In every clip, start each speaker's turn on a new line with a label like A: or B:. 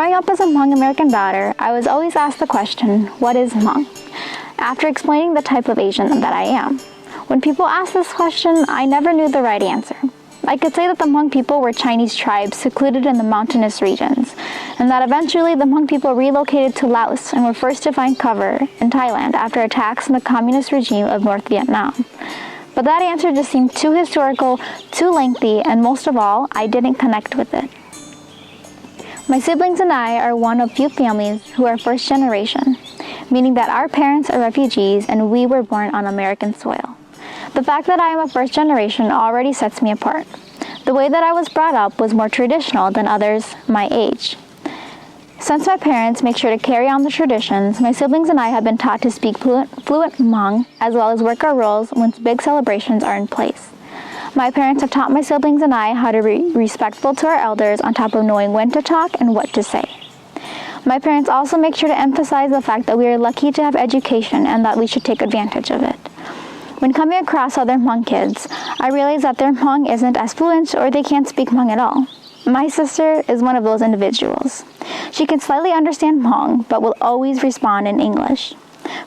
A: Growing up as a Hmong American daughter, I was always asked the question, what is Hmong? After explaining the type of Asian that I am. When people asked this question, I never knew the right answer. I could say that the Hmong people were Chinese tribes secluded in the mountainous regions, and that eventually the Hmong people relocated to Laos and were first to find cover in Thailand after attacks on the communist regime of North Vietnam. But that answer just seemed too historical, too lengthy, and most of all, I didn't connect with it. My siblings and I are one of few families who are first generation, meaning that our parents are refugees and we were born on American soil. The fact that I am a first generation already sets me apart. The way that I was brought up was more traditional than others my age. Since my parents make sure to carry on the traditions, my siblings and I have been taught to speak fluent Hmong as well as work our roles once big celebrations are in place. My parents have taught my siblings and I how to be respectful to our elders on top of knowing when to talk and what to say. My parents also make sure to emphasize the fact that we are lucky to have education and that we should take advantage of it. When coming across other Hmong kids, I realize that their Hmong isn't as fluent or they can't speak Hmong at all. My sister is one of those individuals. She can slightly understand Hmong, but will always respond in English.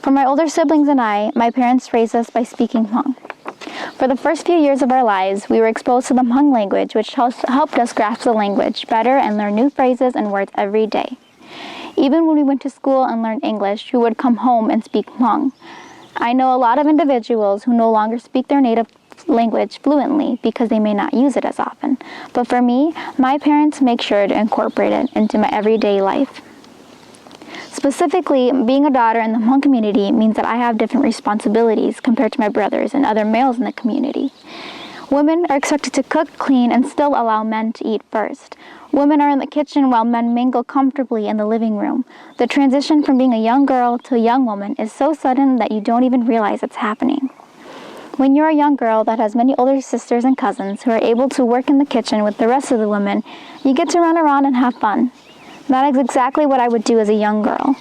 A: For my older siblings and I, my parents raised us by speaking Hmong. For the first few years of our lives, we were exposed to the Hmong language, which helped us grasp the language better and learn new phrases and words every day. Even when we went to school and learned English, we would come home and speak Hmong. I know a lot of individuals who no longer speak their native language fluently because they may not use it as often. But for me, my parents make sure to incorporate it into my everyday life. Specifically, being a daughter in the Hmong community means that I have different responsibilities compared to my brothers and other males in the community. Women are expected to cook, clean, and still allow men to eat first. Women are in the kitchen while men mingle comfortably in the living room. The transition from being a young girl to a young woman is so sudden that you don't even realize it's happening. When you're a young girl that has many older sisters and cousins who are able to work in the kitchen with the rest of the women, you get to run around and have fun. That is exactly what I would do as a young girl.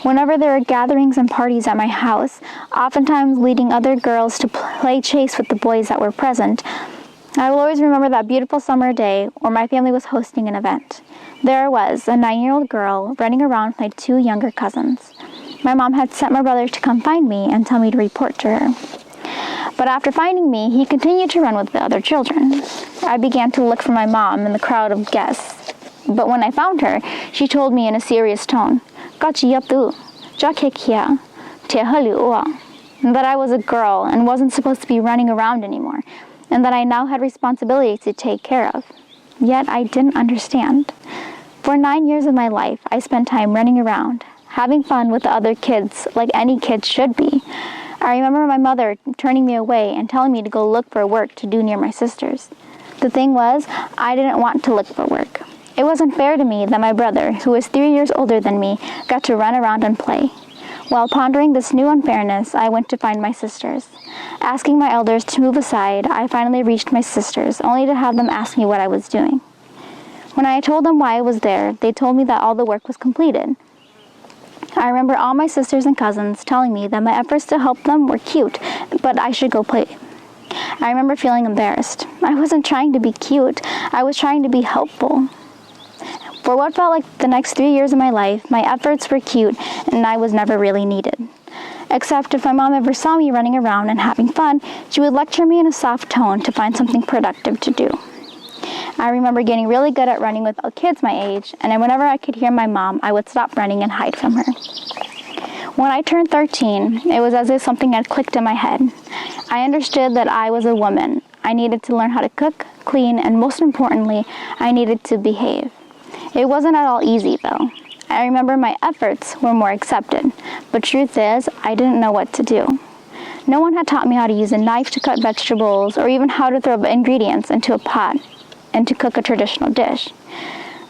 A: Whenever there are gatherings and parties at my house, oftentimes leading other girls to play chase with the boys that were present, I will always remember that beautiful summer day where my family was hosting an event. There I was, a 9-year-old girl, running around with my 2 younger cousins. My mom had sent my brother to come find me and tell me to report to her. But after finding me, he continued to run with the other children. I began to look for my mom in the crowd of guests. But when I found her, she told me in a serious tone, that I was a girl and wasn't supposed to be running around anymore, and that I now had responsibilities to take care of. Yet I didn't understand. For 9 years of my life, I spent time running around, having fun with the other kids like any kid should be. I remember my mother turning me away and telling me to go look for work to do near my sisters. The thing was, I didn't want to look for work. It wasn't fair to me that my brother, who was 3 years older than me, got to run around and play. While pondering this new unfairness, I went to find my sisters. Asking my elders to move aside, I finally reached my sisters, only to have them ask me what I was doing. When I told them why I was there, they told me that all the work was completed. I remember all my sisters and cousins telling me that my efforts to help them were cute, but I should go play. I remember feeling embarrassed. I wasn't trying to be cute, I was trying to be helpful. For what felt like the next 3 years of my life, my efforts were cute and I was never really needed. Except if my mom ever saw me running around and having fun, she would lecture me in a soft tone to find something productive to do. I remember getting really good at running with kids my age, and whenever I could hear my mom, I would stop running and hide from her. When I turned 13, it was as if something had clicked in my head. I understood that I was a woman. I needed to learn how to cook, clean, and most importantly, I needed to behave. It wasn't at all easy, though. I remember my efforts were more accepted, but truth is, I didn't know what to do. No one had taught me how to use a knife to cut vegetables or even how to throw ingredients into a pot and to cook a traditional dish.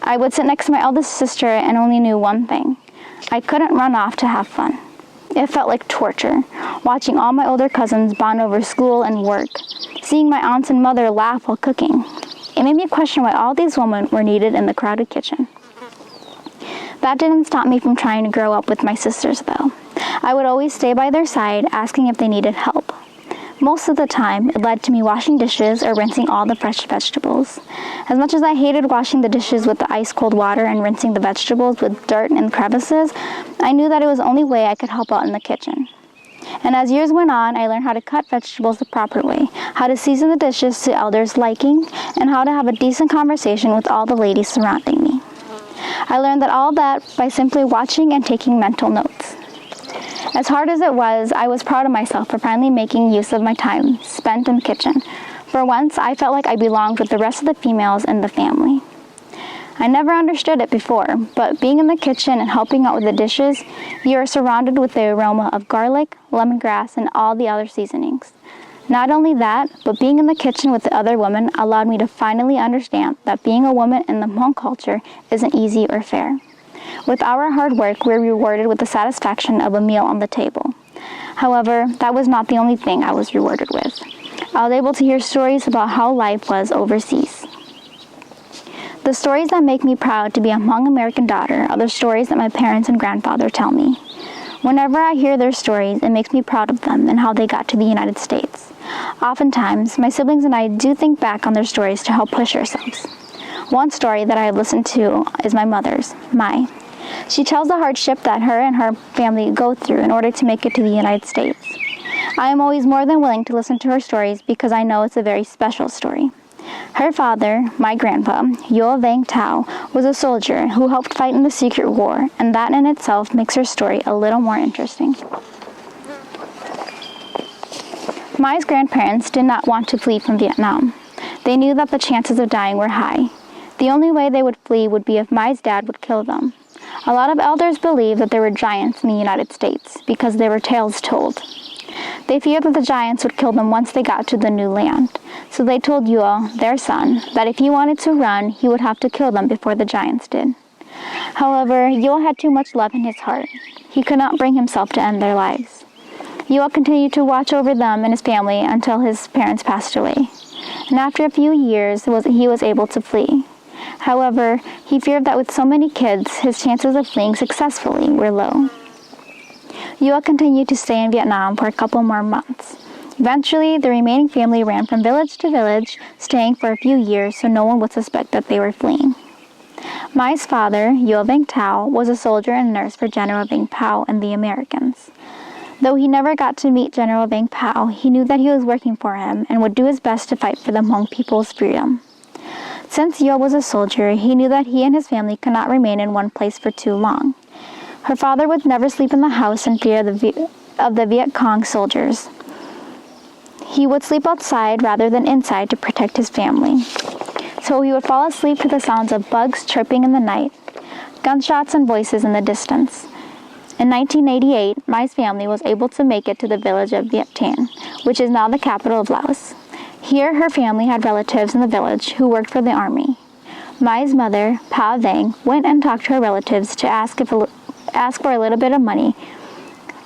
A: I would sit next to my eldest sister and only knew one thing. I couldn't run off to have fun. It felt like torture, watching all my older cousins bond over school and work, seeing my aunts and mother laugh while cooking. It made me question why all these women were needed in the crowded kitchen. That didn't stop me from trying to grow up with my sisters, though. I would always stay by their side, asking if they needed help. Most of the time, it led to me washing dishes or rinsing all the fresh vegetables. As much as I hated washing the dishes with the ice-cold water and rinsing the vegetables with dirt and crevices, I knew that it was the only way I could help out in the kitchen. And as years went on, I learned how to cut vegetables the proper way, how to season the dishes to elders' liking, and how to have a decent conversation with all the ladies surrounding me. I learned that all that by simply watching and taking mental notes. As hard as it was, I was proud of myself for finally making use of my time spent in the kitchen. For once, I felt like I belonged with the rest of the females in the family. I never understood it before, but being in the kitchen and helping out with the dishes, you are surrounded with the aroma of garlic, lemongrass, and all the other seasonings. Not only that, but being in the kitchen with the other women allowed me to finally understand that being a woman in the Hmong culture isn't easy or fair. With our hard work, we're rewarded with the satisfaction of a meal on the table. However, that was not the only thing I was rewarded with. I was able to hear stories about how life was overseas. The stories that make me proud to be a Hmong American daughter are the stories that my parents and grandfather tell me. Whenever I hear their stories, it makes me proud of them and how they got to the United States. Oftentimes, my siblings and I do think back on their stories to help push ourselves. One story that I have listened to is my mother's, Mai. She tells the hardship that her and her family go through in order to make it to the United States. I am always more than willing to listen to her stories because I know it's a very special story. Her father, my grandpa, U.S.A, was a soldier who helped fight in the Secret War, and that in itself makes her story a little more interesting. Mai's grandparents did not want to flee from Vietnam. They knew that the chances of dying were high. The only way they would flee would be if Mai's dad would kill them. A lot of elders believed that there were giants in the United States because there were tales told. They feared that the giants would kill them once they got to the new land. So they told Yua, their son, that if he wanted to run, he would have to kill them before the giants did. However, Yua had too much love in his heart. He could not bring himself to end their lives. Yua continued to watch over them and his family until his parents passed away. And after a few years, he was able to flee. However, he feared that with so many kids, his chances of fleeing successfully were low. Yua continued to stay in Vietnam for a couple more months. Eventually, the remaining family ran from village to village, staying for a few years so no one would suspect that they were fleeing. Mai's father, U.S.A, was a soldier and nurse for General Vang Pao and the Americans. Though he never got to meet General Vang Pao, he knew that he was working for him and would do his best to fight for the Hmong people's freedom. Since Yua was a soldier, he knew that he and his family could not remain in one place for too long. Her father would never sleep in the house in fear of the Viet Cong soldiers. He would sleep outside rather than inside to protect his family. So he would fall asleep to the sounds of bugs chirping in the night, gunshots and voices in the distance. In 1988, Mai's family was able to make it to the village of Viet Thanh, which is now the capital of Laos. Here, her family had relatives in the village who worked for the army. Mai's mother, Pa Vang, went and talked to her relatives to ask for a little bit of money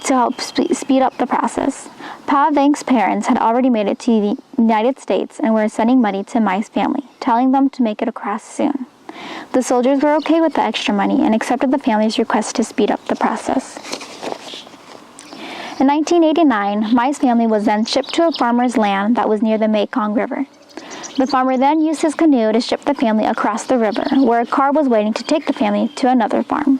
A: to help speed up the process. Pa Vang's parents had already made it to the United States and were sending money to Mai's family, telling them to make it across soon. The soldiers were okay with the extra money and accepted the family's request to speed up the process. In 1989, Mai's family was then shipped to a farmer's land that was near the Mekong River. The farmer then used his canoe to ship the family across the river, where a car was waiting to take the family to another farm.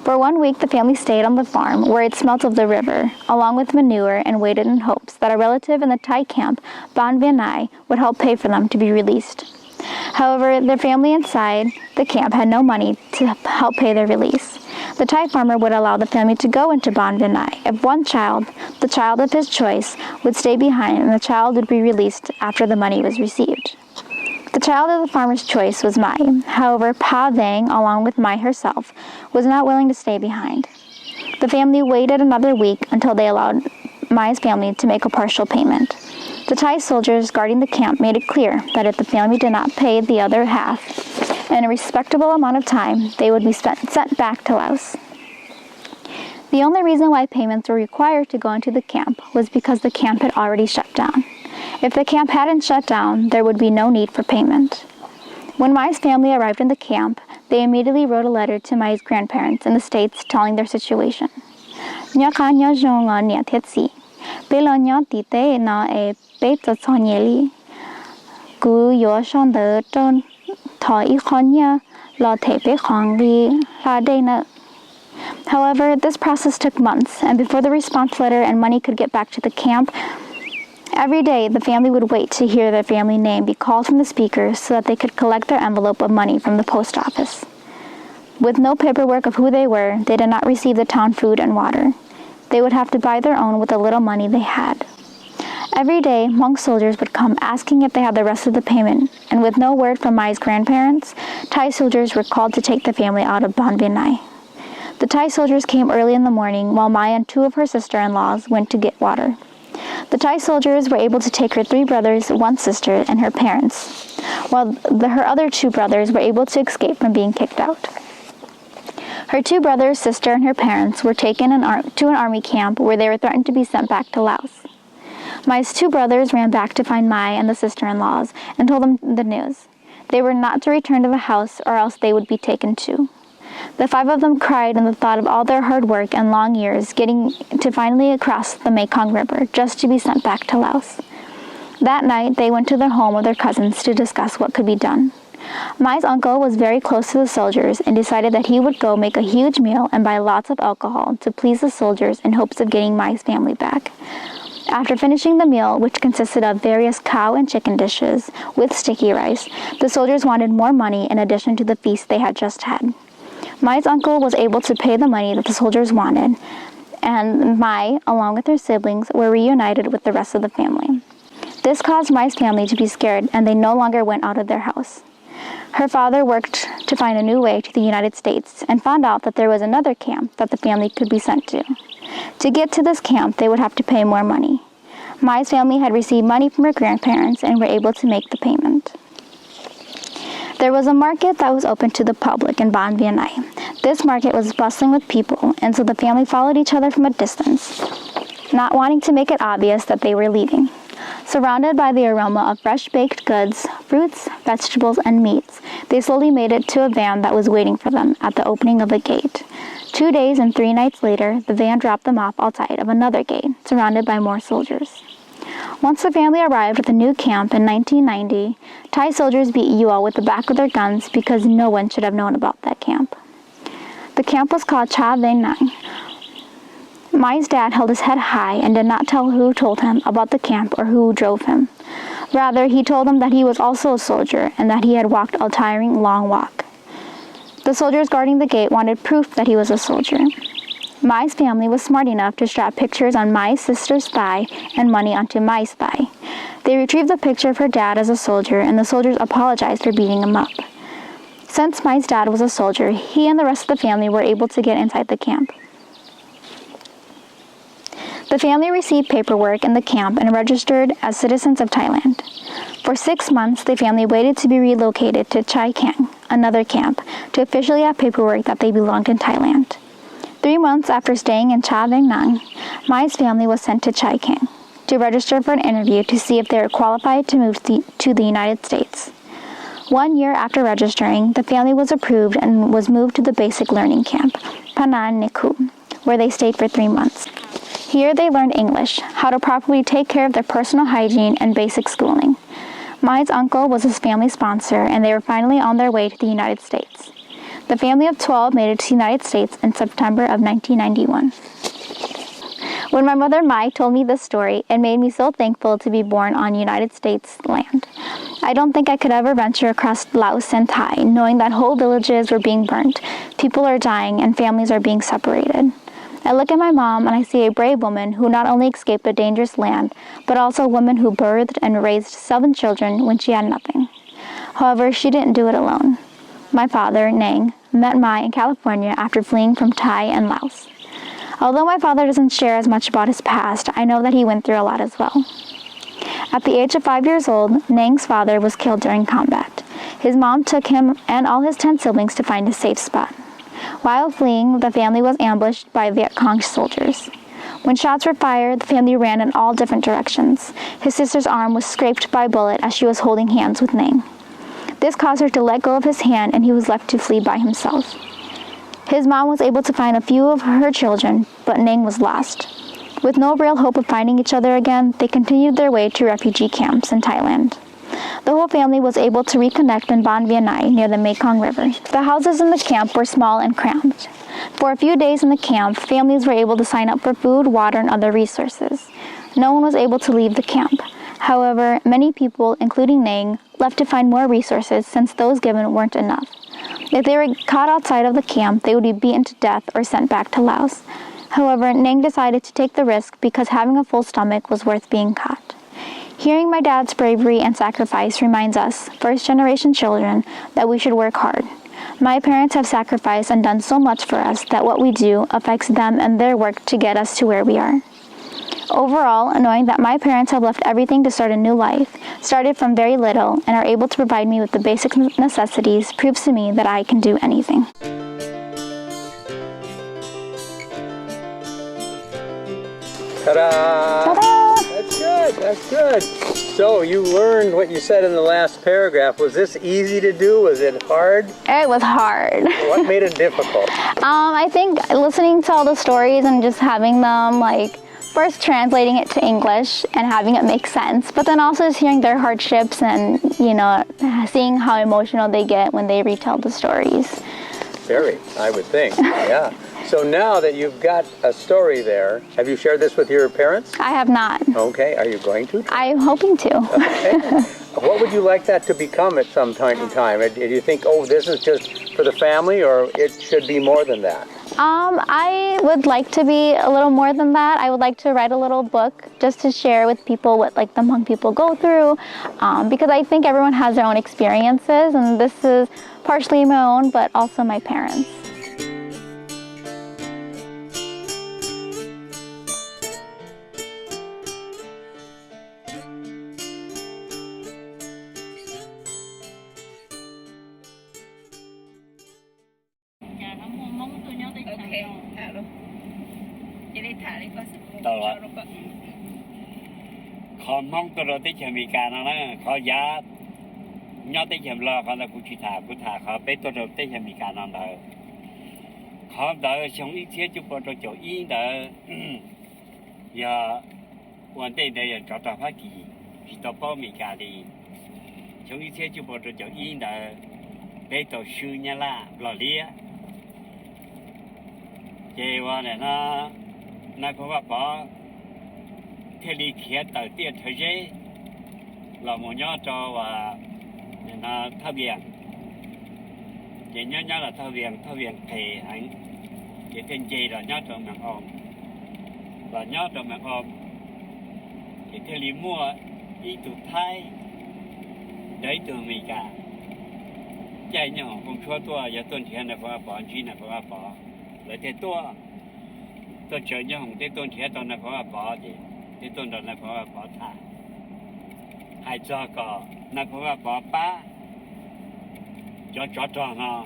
A: For 1 week, the family stayed on the farm, where it smelt of the river, along with manure, and waited in hopes that a relative in the Thai camp, Ban Vien Nai, would help pay for them to be released. However, their family inside the camp had no money to help pay their release. The Thai farmer would allow the family to go into Ban Vien Nai if one child, the child of his choice, would stay behind and the child would be released after the money was received. The child of the farmer's choice was Mai. However, Pa Vang, along with Mai herself, was not willing to stay behind. The family waited another week until they allowed Mai's family to make a partial payment. The Thai soldiers guarding the camp made it clear that if the family did not pay the other half in a respectable amount of time, they would be sent back to Laos. The only reason why payments were required to go into the camp was because the camp had already shut down. If the camp hadn't shut down, there would be no need for payment. When Mai's family arrived in the camp, they immediately wrote a letter to Mai's grandparents in the States telling their situation. Pelonyo tite na e peta sonyeli. Gu yo shon de ton ta ikonya la tepe kongi la dena. However, this process took months, and before the response letter and money could get back to the camp, every day the family would wait to hear their family name be called from the speaker so that they could collect their envelope of money from the post office. With no paperwork of who they were, they did not receive the town food and water. They would have to buy their own with the little money they had. Every day, Hmong soldiers would come asking if they had the rest of the payment, and with no word from Mai's grandparents, Thai soldiers were called to take the family out of Ban Vinai. The Thai soldiers came early in the morning while Mai and two of her sister-in-laws went to get water. The Thai soldiers were able to take her 3 brothers, 1 sister, and her parents, while her other 2 brothers were able to escape from being kicked out. Her 2 brothers, sister, and her parents were taken to an army camp where they were threatened to be sent back to Laos. Mai's 2 brothers ran back to find Mai and the sister-in-laws and told them the news. They were not to return to the house or else they would be taken too. The 5 of them cried in the thought of all their hard work and long years getting to finally cross the Mekong River just to be sent back to Laos. That night, they went to the home of their cousins to discuss what could be done. Mai's uncle was very close to the soldiers and decided that he would go make a huge meal and buy lots of alcohol to please the soldiers in hopes of getting Mai's family back. After finishing the meal, which consisted of various cow and chicken dishes with sticky rice, the soldiers wanted more money in addition to the feast they had just had. Mai's uncle was able to pay the money that the soldiers wanted, and Mai, along with her siblings, were reunited with the rest of the family. This caused Mai's family to be scared, and they no longer went out of their house. Her father worked to find a new way to the United States and found out that there was another camp that the family could be sent to. To get to this camp, they would have to pay more money. Mai's family had received money from her grandparents and were able to make the payment. There was a market that was open to the public in Ban Vinai. This market was bustling with people, and so the family followed each other from a distance, not wanting to make it obvious that they were leaving. Surrounded by the aroma of fresh baked goods, fruits, vegetables, and meats, they slowly made it to a van that was waiting for them at the opening of a gate. 2 days and 3 nights later, the van dropped them off outside of another gate, surrounded by more soldiers. Once the family arrived at the new camp in 1990, Thai soldiers beat Yule with the back of their guns because no one should have known about that camp. The camp was called Cha Veng Nang. Mai's dad held his head high and did not tell who told him about the camp or who drove him. Rather, he told them that he was also a soldier and that he had walked a tiring, long walk. The soldiers guarding the gate wanted proof that he was a soldier. Mai's family was smart enough to strap pictures on Mai's sister's thigh and money onto Mai's thigh. They retrieved the picture of her dad as a soldier, and the soldiers apologized for beating him up. Since Mai's dad was a soldier, he and the rest of the family were able to get inside the camp. The family received paperwork in the camp and registered as citizens of Thailand. For 6 months, the family waited to be relocated to Chai Kang, another camp, to officially have paperwork that they belonged in Thailand. 3 months after staying in Cha Veng Nang, Mai's family was sent to Chai Kang to register for an interview to see if they were qualified to move to the United States. 1 year after registering, the family was approved and was moved to the basic learning camp, Panan Niku, where they stayed for 3 months. Here they learned English, how to properly take care of their personal hygiene, and basic schooling. Mai's uncle was his family sponsor, and they were finally on their way to the United States. The family of 12 made it to the United States in September of 1991. When my mother Mai told me this story, it made me so thankful to be born on United States land. I don't think I could ever venture across Laos and Thai, knowing that whole villages were being burnt, people are dying, and families are being separated. I look at my mom and I see a brave woman who not only escaped a dangerous land, but also a woman who birthed and raised 7 children when she had nothing. However, she didn't do it alone. My father, Nang, met Mai in California after fleeing from Thai and Laos. Although my father doesn't share as much about his past, I know that he went through a lot as well. At the age of 5 years old, Nang's father was killed during combat. His mom took him and all his 10 siblings to find a safe spot. While fleeing, the family was ambushed by Viet Cong soldiers. When shots were fired, the family ran in all different directions. His sister's arm was scraped by a bullet as she was holding hands with Nang. This caused her to let go of his hand, and he was left to flee by himself. His mom was able to find a few of her children, but Nang was lost. With no real hope of finding each other again, they continued their way to refugee camps in Thailand. The whole family was able to reconnect in Ban Viannai near the Mekong River. The houses in the camp were small and cramped. For a few days in the camp, families were able to sign up for food, water, and other resources. No one was able to leave the camp. However, many people, including Nang, left to find more resources since those given weren't enough. If they were caught outside of the camp, they would be beaten to death or sent back to Laos. However, Nang decided to take the risk because having a full stomach was worth being caught. Hearing my dad's bravery and sacrifice reminds us, first-generation children, that we should work hard. My parents have sacrificed and done so much for us that what we do affects them and their work to get us to where we are. Overall, knowing that my parents have left everything to start a new life, started from very little, and are able to provide me with the basic necessities proves to me that I can do anything.
B: Ta-da!
A: Ta-da!
B: That's good, that's good. So you learned what you said in the last paragraph. Was this easy to do? Was it hard?
A: It was hard.
B: What made it difficult?
A: I think listening to all the stories and just having them, like, first translating it to English and having it make sense, but then also just hearing their hardships and, seeing how emotional they get when they retell the stories.
B: Very, I would think, yeah. So now that you've got a story there, have you shared this with your parents?
A: I have not.
B: Okay, are you going to?
A: I'm hoping to.
B: Okay. What would you like that to become at some point in time? Do you think, this is just for the family, or it should be more than that?
A: I would like to be a little more than that. I would like to write a little book just to share with people what the Hmong people go through, because I think everyone has their own experiences, and this is partially my own, but also my parents'.
C: Tao Hmong mong tôi tới chợ mì cà nó có giá nhớ tới chợ lo con là cụ thả họ bé tôi tới chợ mì cà nó đỡ họ đỡ sống ít thế chụp vào chỗ yên đỡ giờ vấn đề này cho phát kỳ chỉ tao bao mì cà đi sống ít thế chụp vào chỗ yên đỡ bé tôi sư nhà la lò lia cái vấn này nó có bảo thế lý kia đầu tiên thời gian là một nhóm cho và nó thao viện cái nhóm là thao viện thì anh cái tên gì là nhóm trong mạng ôm và nhóm trong mạng ôm cái thế lý mua ý tụ thái đấy từ mình cả chạy nhau không cho tôi giờ tuần thiệt là phải bỏ chi là phải bỏ lấy thế tôi chờ nhau không thế tuần thiệt tôi là phải bỏ thì cái tuần đó là phải bỏ thả hai cho có là phải bỏ ba cho nó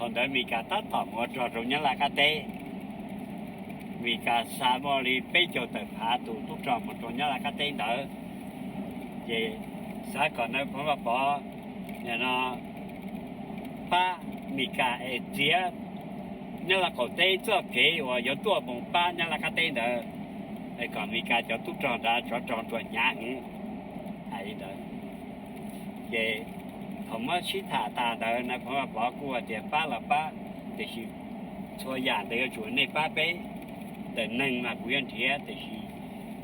C: còn đấy mình cả tát tỏm một trò rồi nhớ là cái tê mình cả sa mò đi bây giờ tự phá tụ tụ trò một trò nhớ là cái tê đỡ vậy sa còn nó phải bỏ nhà nó ba mình cả chia nhớ là có tê cho kế và có tua bông ba nhớ là cái tê đỡ còn mình cả cho tụ trò ra cho trò nhang hay đỡ vậy không có chỉ thả ta đỡ nó phải bỏ qua thì ba là ba thì chỉ cho nhà để chủ này ba bé để nâng mà quyền thiệt thì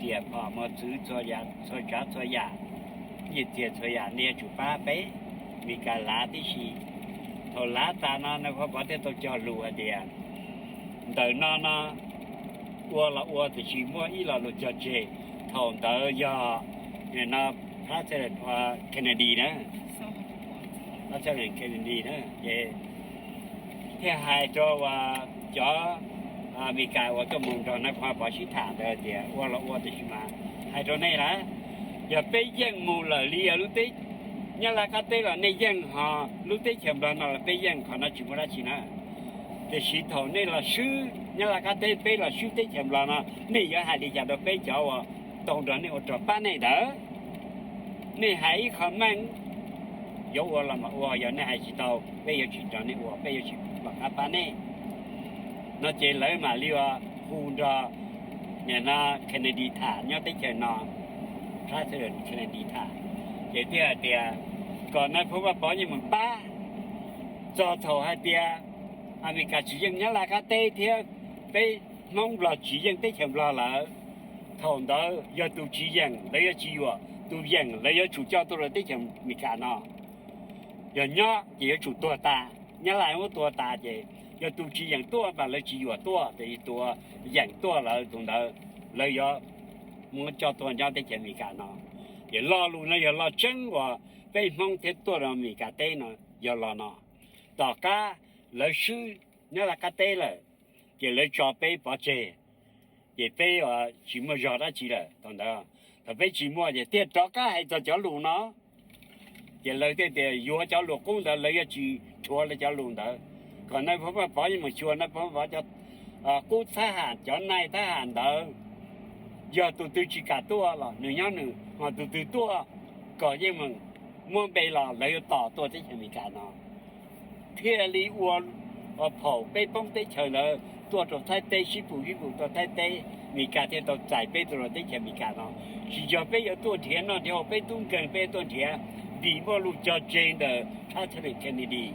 C: chỉ bỏ một thứ cho nhà như tiền cho nhà này chủ ba bé mình cả lá thì chỉ thầu lá ta nó phải bỏ để tôi cho lúa đi đỡ nó ua thì chỉ mua ít là lúa cho chè thầu đỡ giờ thì nó phát triển qua Kennedy nữa nó cho nên Kennedy nữa vậy thế hai cho mình cài vào cái mùng rồi nó phải bỏ xí thả rồi thì ua thì mà hai chỗ này là giờ bây giờ mù là li lúc đấy nhưng là cái đấy là này dân họ lúc đấy chậm đó là bây giờ họ nó chỉ mua ra chỉ nữa thì xí thầu này là sư nhưng là cái đấy bây là sư đấy chậm đó nó này giờ hai đi giờ đó bây giờ tổng đó này ở chỗ ba này đỡ này hãy không mang dấu là mà giờ này hãy chỉ tàu bây giờ chỉ cho này bây giờ chỉ bằng ba này nó chỉ lấy mà liều hùn ra nhà nó Kennedy thả nhớ tới chờ nó President Kennedy thả vậy thì còn nó phú bảo như mình ba cho thầu hai tia America chỉ dân nhớ là cái tê thì cái mong là chỉ dân tới chậm là thầu đó do tụ chỉ dân lấy cho chỉ vào tụ dân lấy cho chủ cho tôi là tới chậm mình cả nó giờ nhớ chỉ chủ tua ta nhớ lại một tua ta vậy giờ tụ chỉ dân tua và lấy chỉ vào tua thì tua dân tua là tụi đó lấy cho muốn cho tôi nhau tới chậm mình cả nó giờ lo luôn nó giờ lo chân và cái mong thế tua là mình cả tê nó giờ lo nóต่อก็เลยซื้อเนี่ยละก็เต้เลยเดี๋ยวเลยจอไปปอเจเดี๋ยวไปจีมัวจอดจีเลยตรงนั้นแต่ไปจีมัวเดี๋ยวเตี้ยต่อก็ให้จะลุงเนาะเดี๋ยวเลยเดี๋ยวยัวจะลุงกุ้งเดี๋ยวเลยจีชัวเลยจะลุงเดี๋ยวก่อนนั้นเพราะว่าพอยังไม่ชัวนะเพราะว่าจะกู้ทหารจอนนายทหารเดี๋ยวgiờ tụi chỉ cả tua là nửa nhau nửa mà tụi tua có như mình muốn bây là lấy tỏ tua chứ không bị cả nó thiên lý uốn phổ bê bông tê chờ là tua trồng thái tê sĩ phụ tua thái tê mì cả thì tao giải bê rồi tê chờ mì cả nó chỉ cho bê ở tua thiệt nó thì họ bê tung cần bê tua thiệt vì bao lúc cho trên đời phát triển Kennedy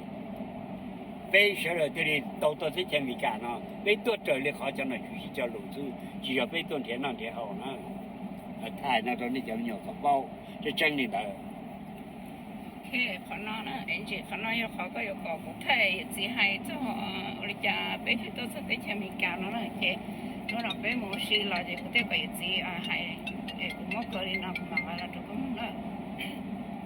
C: bê sợ rồi thì tao tê chờ mì cả nó bê tua trời liền khó cho nó chỉ cho lũ chứ chỉ cho bê tua thiệt nó thì họ nó thay nó rồi đi cho nhiều các bao cho chân đi đời
D: cái con nó anh chị con nó yêu khó có yêu cầu cũng thấy chỉ hay cho người cha bé thì tôi sẽ tới xem mình cao nó là cái nó là bé một sự là gì cũng thấy cái gì hay cũng mất cái gì nó cũng mà là